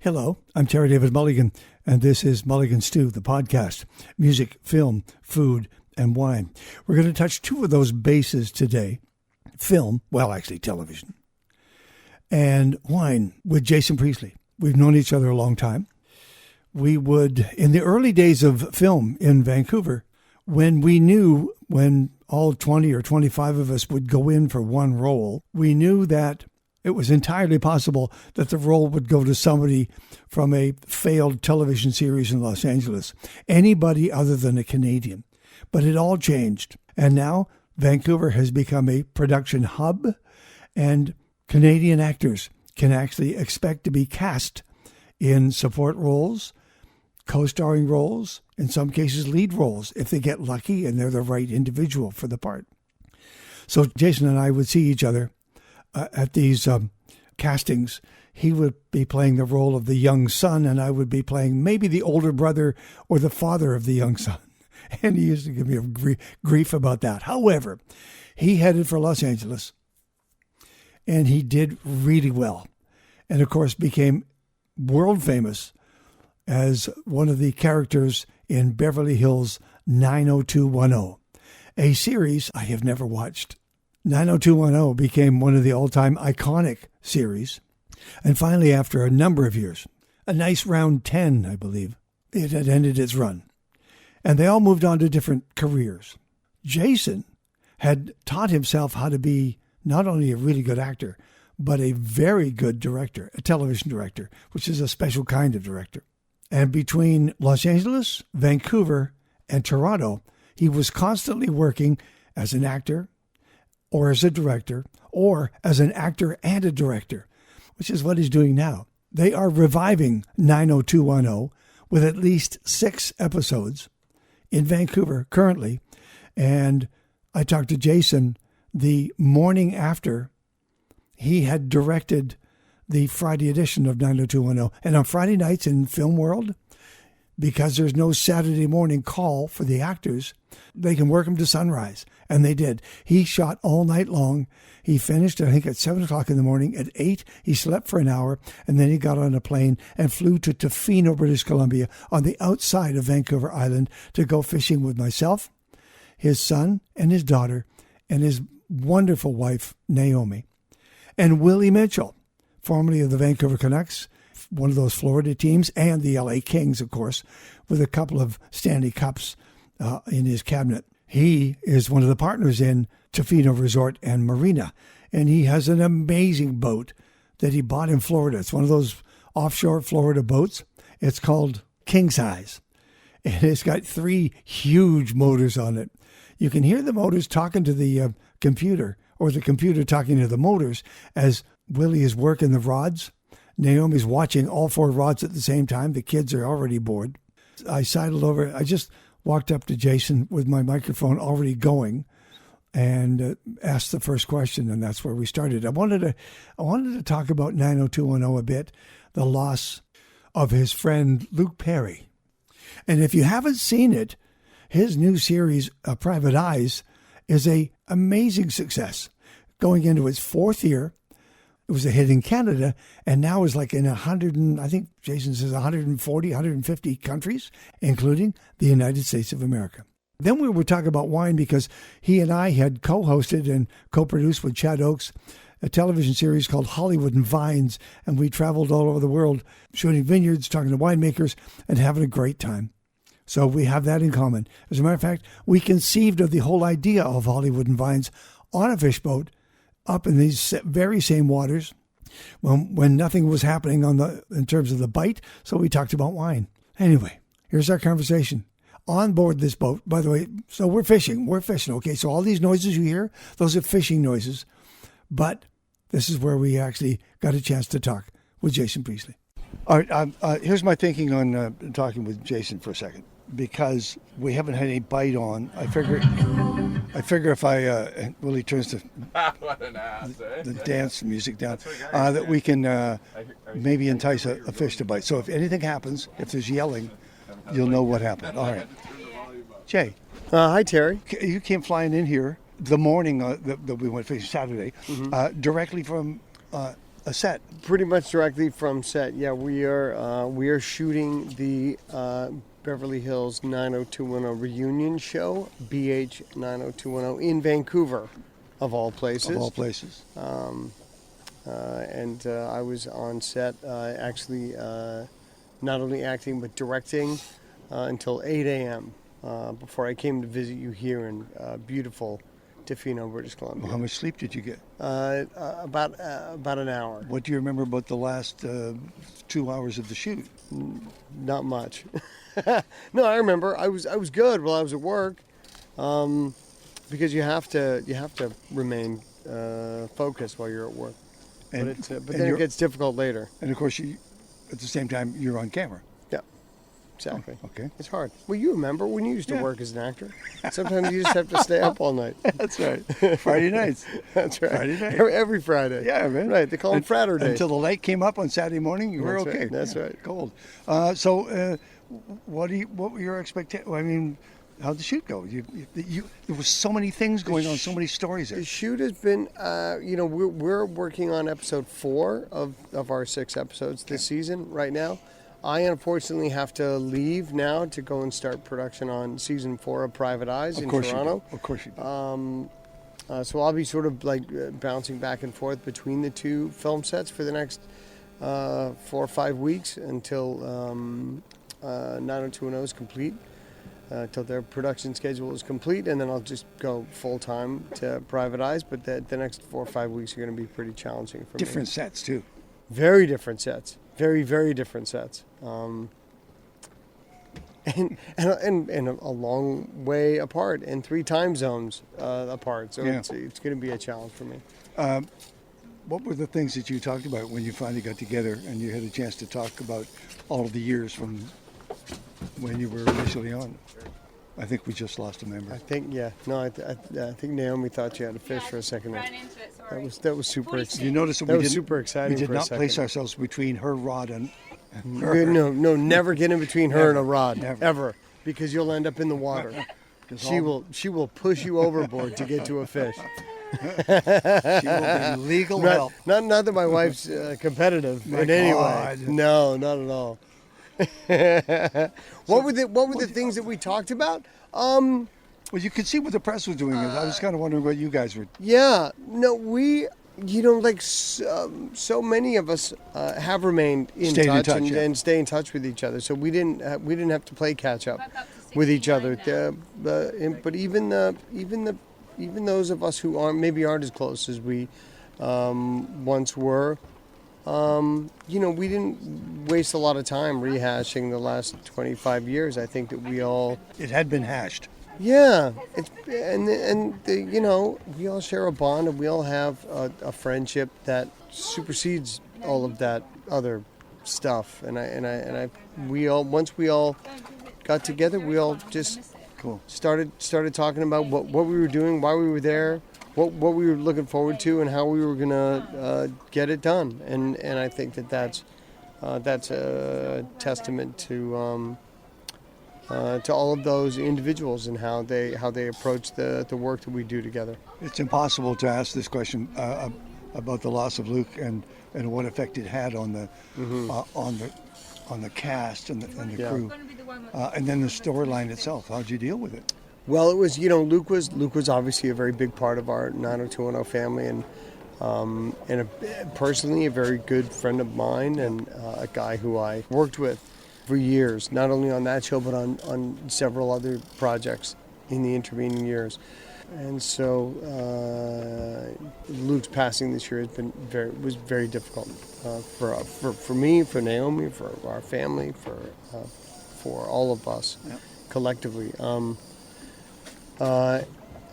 Hello, I'm Terry David Mulligan, and this is Mulligan Stew, the podcast, music, film, food, and wine. We're going to touch two of those bases today, film, well, actually television, and wine with Jason Priestley. We've known each other a long time. We would, in the early days of film in Vancouver, when all 20 or 25 of us would go in for one role, we knew that it was entirely possible that the role would go to somebody from a failed television series in Los Angeles, anybody other than a Canadian. But it all changed. And now Vancouver has become a production hub, and Canadian actors can actually expect to be cast in support roles, co-starring roles, in some cases lead roles, if they get lucky and they're the right individual for the part. So Jason and I would see each other at these castings. He would be playing the role of the young son, and I would be playing maybe the older brother or the father of the young son. And he used to give me grief about that. However, he headed for Los Angeles, and he did really well. And, of course, became world famous as one of the characters in Beverly Hills 90210, a series I have never watched. 90210 became one of the all-time iconic series. And finally, after a number of years, a nice round 10, I believe, it had ended its run. And they all moved on to different careers. Jason had taught himself how to be not only a really good actor, but a very good director, a television director, which is a special kind of director. And between Los Angeles, Vancouver, and Toronto, he was constantly working as an actor, or as a director, or as an actor and a director, which is what he's doing now. They are reviving 90210 with at least 6 episodes in Vancouver currently. And I talked to Jason the morning after he had directed the Friday edition of 90210. And on Friday nights in Film World, because there's no Saturday morning call for the actors, they can work them to sunrise. And they did. He shot all night long. He finished, I think, at 7 o'clock in the morning. At 8, he slept for an hour, and then he got on a plane and flew to Tofino, British Columbia, on the outside of Vancouver Island to go fishing with myself, his son, and his daughter, and his wonderful wife, Naomi. And Willie Mitchell, formerly of the Vancouver Canucks, one of those Florida teams, and the LA Kings, of course, with a couple of Stanley Cups in his cabinet. He is one of the partners in Tofino Resort and Marina, and he has an amazing boat that he bought in Florida. It's one of those offshore Florida boats. It's called King Size, and it's got 3 huge motors on it. You can hear the motors talking to the computer, or the computer talking to the motors, as Willie is working the rods. Naomi's watching all 4 rods at the same time. The kids are already bored. I sidled over. I just walked up to Jason with my microphone already going and asked the first question, and that's where we started. I wanted to talk about 90210 a bit, the loss of his friend Luke Perry. And if you haven't seen it, his new series, Private Eyes, is a amazing success. Going into its 4th year, it was a hit in Canada, and now is like in 100, I think Jason says 140, 150 countries, including the United States of America. Then we were talking about wine because he and I had co-hosted and co-produced with Chad Oakes a television series called Hollywood and Vines, and we traveled all over the world shooting vineyards, talking to winemakers, and having a great time. So we have that in common. As a matter of fact, we conceived of the whole idea of Hollywood and Vines on a fish boat up in these very same waters when nothing was happening in terms of the bite. So we talked about wine. Anyway, here's our conversation on board this boat. By the way, so we're fishing. Okay, so all these noises you hear, those are fishing noises. But this is where we actually got a chance to talk with Jason Priestley. All right, here's my thinking on talking with Jason for a second. Because we haven't had any bite on, I figure if I Willie turns the dance music down, that we can maybe entice a fish to bite. So if anything happens, if there's yelling, you'll know what happened. All right, Jay. Hi, Terry. You came flying in here the morning that we went fishing Saturday, directly from a set. Pretty much directly from set. Yeah, we are shooting the Beverly Hills 90210 reunion show, BH 90210, in Vancouver, of all places. Of all places. And I was on set, actually, not only acting but directing until 8 a.m. Before I came to visit you here in beautiful Tofino, British Columbia. Well, how much sleep did you get? About an hour. What do you remember about the last 2 hours of the shoot? Not much. No, I remember. I was good while I was at work, because you have to remain focused while you're at work. But then it gets difficult later. And of course, at the same time, you're on camera. Yeah, exactly. Oh, okay. It's hard. Well, you remember when you used to work as an actor? Sometimes you just have to stay up all night. That's right. Friday nights. That's right. Friday night. Every Friday. Yeah, man. Right. They call them Fratter Days. Until the light came up on Saturday morning, you were That's okay. right. That's Yeah, right. Cold. So, what were your expectations? I mean, how'd the shoot go? There was so many things going on, so many stories there. The shoot has been, we're working on episode 4 of our 6 episodes this season right now. I unfortunately have to leave now to go and start production on season 4 of Private Eyes in Toronto. Of course you do. So I'll be sort of like bouncing back and forth between the 2 film sets for the next 4 or 5 weeks until 90210 is complete. Till their production schedule is complete, and then I'll just go full-time to Private Eyes, but the next 4 or 5 weeks are going to be pretty challenging for me. Different sets, too. Very different sets. Very, very different sets. And a long way apart, and 3 time zones apart, so it's going to be a challenge for me. What were the things that you talked about when you finally got together and you had a chance to talk about all of the years from when you were initially on? I think we just lost a member. I think Naomi thought you had a fish for a second there. Ran into it, sorry. That was super exciting. You notice that was super exciting. We did for a not second. place ourselves between her rod and her. No, never get in between her and a rod, Never. ever, because you'll end up in the water. She will push you overboard to get to a fish. She will be legal help. Not that my wife's competitive in any way. No, not at all. What were the things that we talked about? Well, you could see what the press was doing. I was kind of wondering what you guys were. Yeah, no, we, so many of us have remained in touch and stay in touch with each other. So we didn't have to play catch up with each other. But even those of us who aren't as close as we once were. We didn't waste a lot of time rehashing the last 25 years. I think that we all... It had been hashed. Yeah. We all share a bond, and we all have a friendship that supersedes all of that other stuff. Once we all got together, we all just started talking about what we were doing, why we were there, what we were looking forward to, and how we were going to get it done. And I think that's a testament to all of those individuals and how they approach the work that we do together. It's impossible to ask this question about the loss of Luke and what effect it had on the on the cast and the crew, and then the storyline itself. How'd you deal with it? Well, it was, Luke was obviously a very big part of our 90210 family, and personally a very good friend of mine, and a guy who I worked with for years, not only on that show but on several other projects in the intervening years. And so Luke's passing this year was very difficult for me, for Naomi, for our family, for all of us collectively.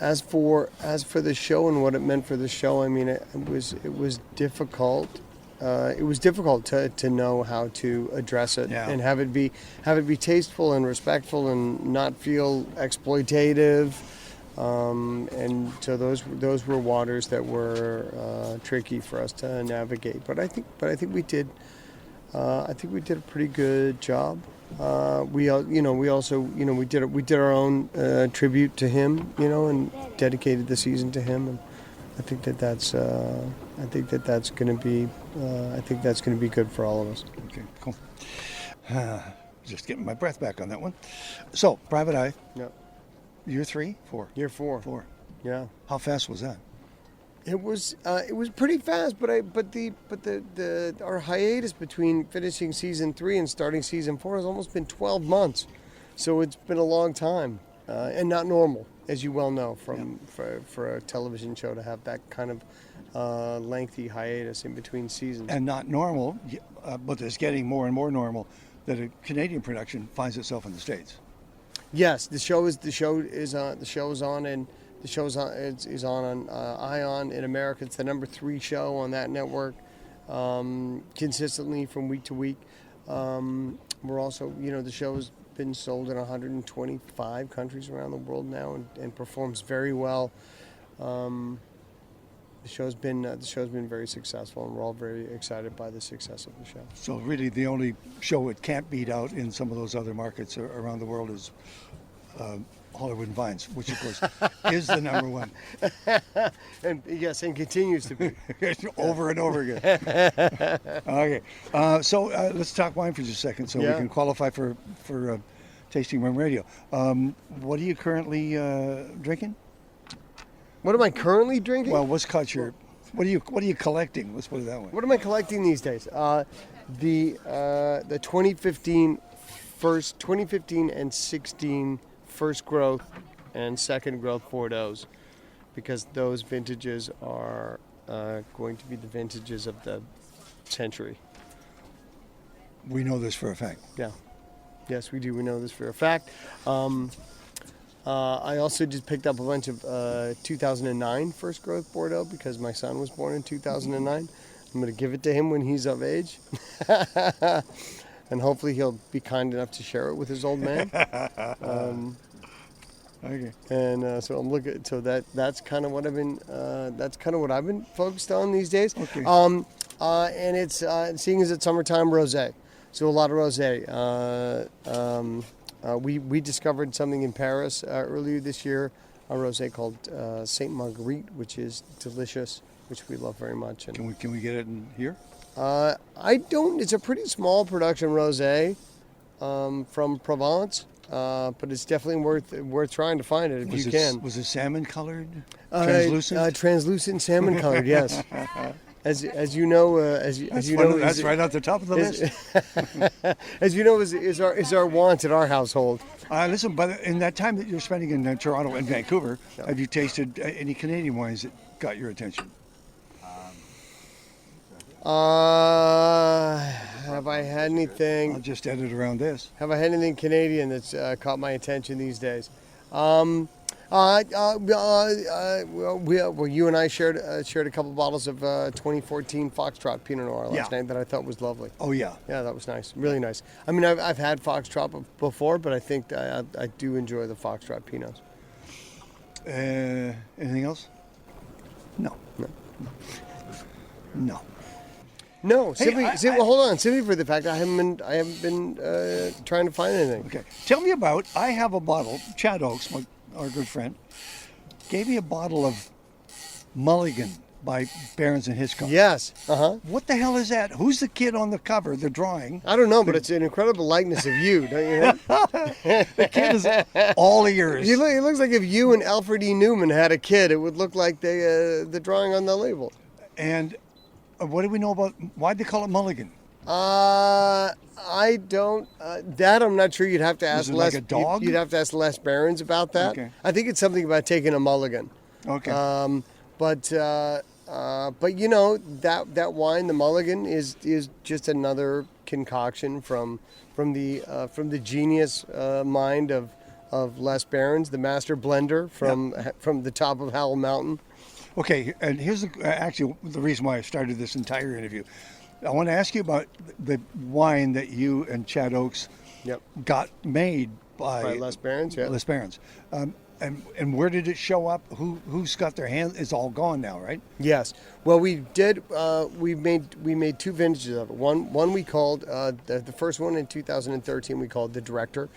As for the show and what it meant for the show, I mean, it was difficult. It was difficult to know how to address it and have it be tasteful and respectful and not feel exploitative. And so those were waters that were tricky for us to navigate. But I think we did. I think we did a pretty good job. We did our own tribute to him, and dedicated the season to him, think that's going to be good for all of us. Okay, cool. Just getting my breath back on that one. So, Private Eye. Yep. Year 3, 4. Year 4. 4. Yeah. How fast was that? It was pretty fast, but our hiatus between finishing season 3 and starting season 4 has almost been 12 months, so it's been a long time, and not normal, as you well know, for a television show to have that kind of lengthy hiatus in between seasons. And not normal, but it's getting more and more normal that a Canadian production finds itself in the States. Yes, the show is on ION in America. It's the number 3 show on that network, consistently from week to week. We're also, the show has been sold in 125 countries around the world now and performs very well. The show's been very successful, and we're all very excited by the success of the show. So really, the only show it can't beat out in some of those other markets around the world is Hollywood and Vines, which of course is the number 1. And yes, and continues to be over and over again. Okay, so let's talk wine for just a second, so we can qualify for Tasting Room Radio. What are you currently drinking? What am I currently drinking? Well, what are you collecting? Let's put it that way. What am I collecting these days? The 2015 and 16 first growth and second growth Bordeaux's, because those vintages are going to be the vintages of the century. We know this for a fact. Yeah. Yes, we do. We know this for a fact. I also just picked up a bunch of 2009 first growth Bordeaux because my son was born in 2009. I'm going to give it to him when he's of age. And hopefully he'll be kind enough to share it with his old man. Okay. And so I'm looking. So that's kind of what I've been. That's kind of what I've been focused on these days. Okay. And it's seeing as it's summertime, rosé. So a lot of rosé. We discovered something in Paris earlier this year, a rosé called Saint Marguerite, which is delicious, which we love very much. And can we get it in here? I don't. It's a pretty small production rosé from Provence, but it's definitely worth trying to find it if you can. Was it salmon colored? Translucent? Translucent salmon colored, yes. As you know, that's right at the top of the list. As you know, is our want at our household. Listen, but in that time that you're spending in Toronto and Vancouver, have you tasted any Canadian wines that got your attention? Have I had anything? I'll just edit around this. Have I had anything Canadian that's caught my attention these days? Well, you and I shared a couple bottles of 2014 Foxtrot Pinot Noir last night that I thought was lovely. Oh yeah, that was nice, really nice. I mean, I've had Foxtrot before, but I think I do enjoy the Foxtrot Pinots. Anything else? No. Simply, hold on. Simply for the fact I haven't been trying to find anything. Okay, tell me about. I have a bottle. Chad Oakes, our good friend, gave me a bottle of Mulligan by Barons and Hitchcock. Yes. What the hell is that? Who's the kid on the cover? The drawing. I don't know, but it's an incredible likeness of you, don't you know? The kid is all ears. He looks like if you and Alfred E. Newman had a kid, it would look like the drawing on the label. And what do we know about why'd they call it Mulligan? I don't. That I'm not sure. You'd have to ask Les. Like a dog? You'd have to ask Les Barons about that. Okay. I think it's something about taking a mulligan. Okay. But you know that wine, the Mulligan, is just another concoction from the genius mind of Les Barons, the master blender from the top of Howell Mountain. Okay, and here's actually the reason why I started this entire interview. I want to ask you about the wine that you and Chad Oakes got made by Les Barons. Yeah. Les Barons. And where did it show up? Who's got their hands? It's all gone now, right? Yes. Well, we did. We made two vintages of it. One we called the first one in 2013. We called The Director,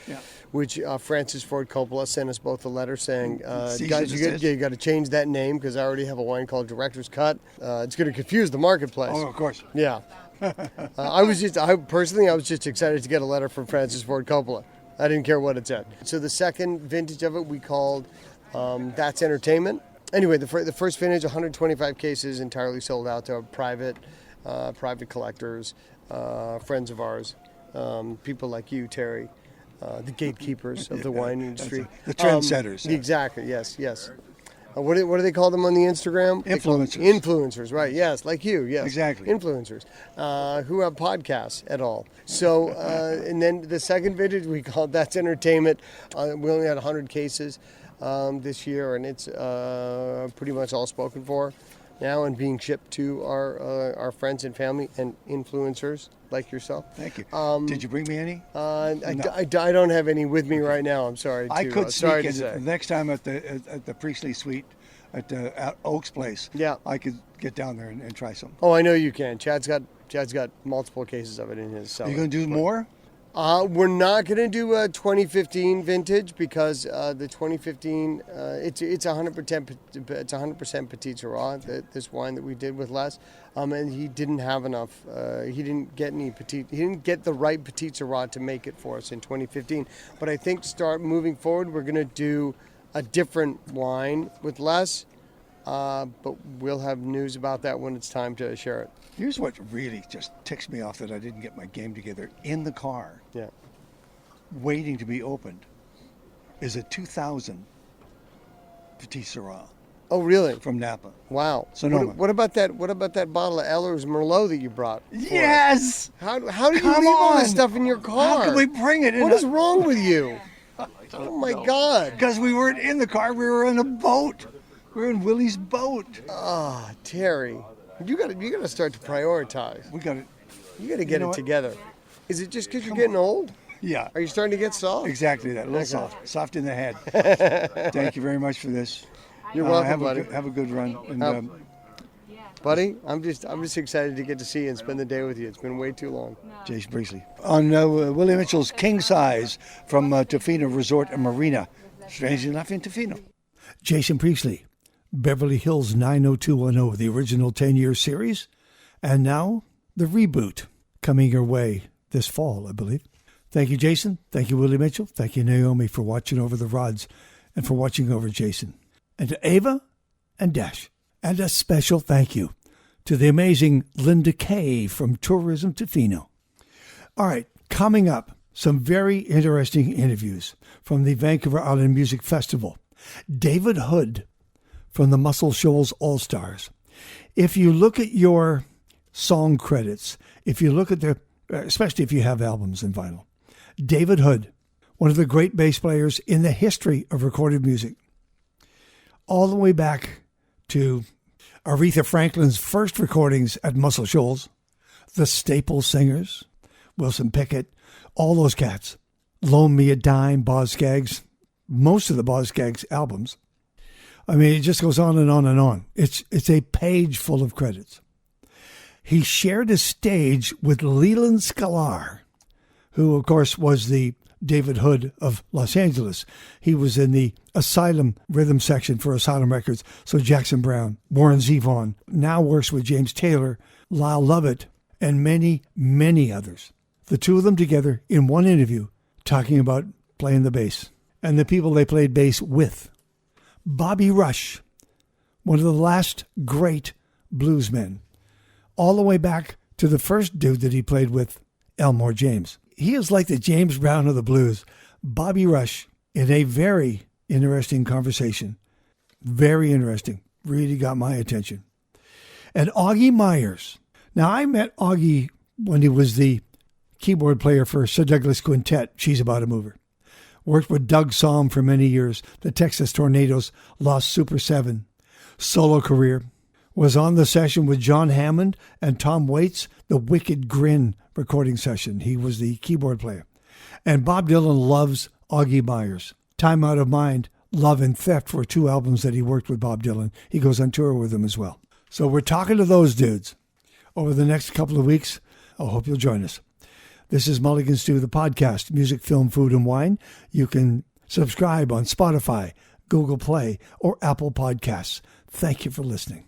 which Francis Ford Coppola sent us both a letter saying, "Guys, you got to change that name because I already have a wine called Director's Cut. It's going to confuse the marketplace." Oh, of course. Yeah. I was just excited to get a letter from Francis Ford Coppola. I didn't care what it said. So the second vintage of it we called That's Entertainment. Anyway, the first vintage, 125 cases, entirely sold out to private collectors, friends of ours, people like you, Terry, the gatekeepers of the wine industry. The trendsetters. Exactly, yes. What do they call them on the Instagram? Influencers. Influencers, right, yes, like you, yes. Exactly. Influencers who have podcasts at all. So, and then the second vintage we called That's Entertainment. We only had 100 cases this year, and it's pretty much all spoken for now and being shipped to our friends and family and influencers like yourself. Thank you. Did you bring me any? No. I don't have any with me right now. I'm sorry. I could sneak in next time at the Priestley Suite at Oak's place. Yeah, I could get down there and try some. Oh, I know you can. Chad's got multiple cases of it in his cellar. Are you going to do more? We're not going to do a 2015 vintage because the 2015 it's 100% Petit Syrah, this wine that we did with Les, and he didn't have enough. He didn't get the right Petit Syrah to make it for us in 2015. But I think moving forward, we're going to do a different wine with Les. But we'll have news about that when it's time to share it. Here's what really just ticks me off that I didn't get my game together. In the car, waiting to be opened, is a 2000 Petit Syrah. Oh, really? From Napa. Wow. Sonoma. What about that bottle of Eller's Merlot that you brought? Yes. How do you leave all this stuff in your car? How can we bring it in? What is wrong with you? Oh my God. Because we weren't in the car, we were in a boat. We were in Willie's boat. Ah, Terry. You got to start to prioritize. You got to get it together. Is it just because you're getting old? Yeah. Are you starting to get soft? Exactly that. A little soft in the head. Thank you very much for this. You're welcome, buddy. buddy. Have a good run. And, buddy, I'm just excited to get to see you and spend the day with you. It's been way too long. Jason Priestley on Willie Mitchell's King Size from Tofino Resort and Marina. Strangely enough, in Tofino. Jason Priestley. Beverly Hills 90210, the original 10-year series, and now the reboot coming your way this fall, I believe. Thank you, Jason. Thank you, Willie Mitchell. Thank you, Naomi, for watching over the rods and for watching over Jason. And to Ava and Dash. And a special thank you to the amazing Linda Kay from Tourism Tofino. All right, coming up, some very interesting interviews from the Vancouver Island Music Festival. David Hood from the Muscle Shoals All-Stars. If you look at your song credits, if you look at especially if you have albums in vinyl, David Hood, one of the great bass players in the history of recorded music, all the way back to Aretha Franklin's first recordings at Muscle Shoals, the Staple Singers, Wilson Pickett, all those cats, Loan Me a Dime, Boz Scaggs, most of the Boz Scaggs albums. I mean, it just goes on and on and on. It's a page full of credits. He shared a stage with Leland Sklar, who, of course, was the David Hood of Los Angeles. He was in the Asylum rhythm section for Asylum Records. So Jackson Browne, Warren Zevon, now works with James Taylor, Lyle Lovett, and many, many others. The two of them together in one interview talking about playing the bass and the people they played bass with. Bobby Rush, one of the last great bluesmen, all the way back to the first dude that he played with, Elmore James. He is like the James Brown of the blues. Bobby Rush, in a very interesting conversation. Very interesting. Really got my attention. And Auggie Myers. Now, I met Auggie when he was the keyboard player for Sir Douglas Quintet, She's About a Mover. Worked with Doug Sahm for many years. The Texas Tornadoes, Lost Super 7. Solo career. Was on the session with John Hammond and Tom Waits, the Wicked Grin recording session. He was the keyboard player. And Bob Dylan loves Auggie Myers. Time Out of Mind, Love and Theft were 2 albums that he worked with Bob Dylan. He goes on tour with him as well. So we're talking to those dudes over the next couple of weeks. I hope you'll join us. This is Mulligan Stew, the podcast, music, film, food, and wine. You can subscribe on Spotify, Google Play, or Apple Podcasts. Thank you for listening.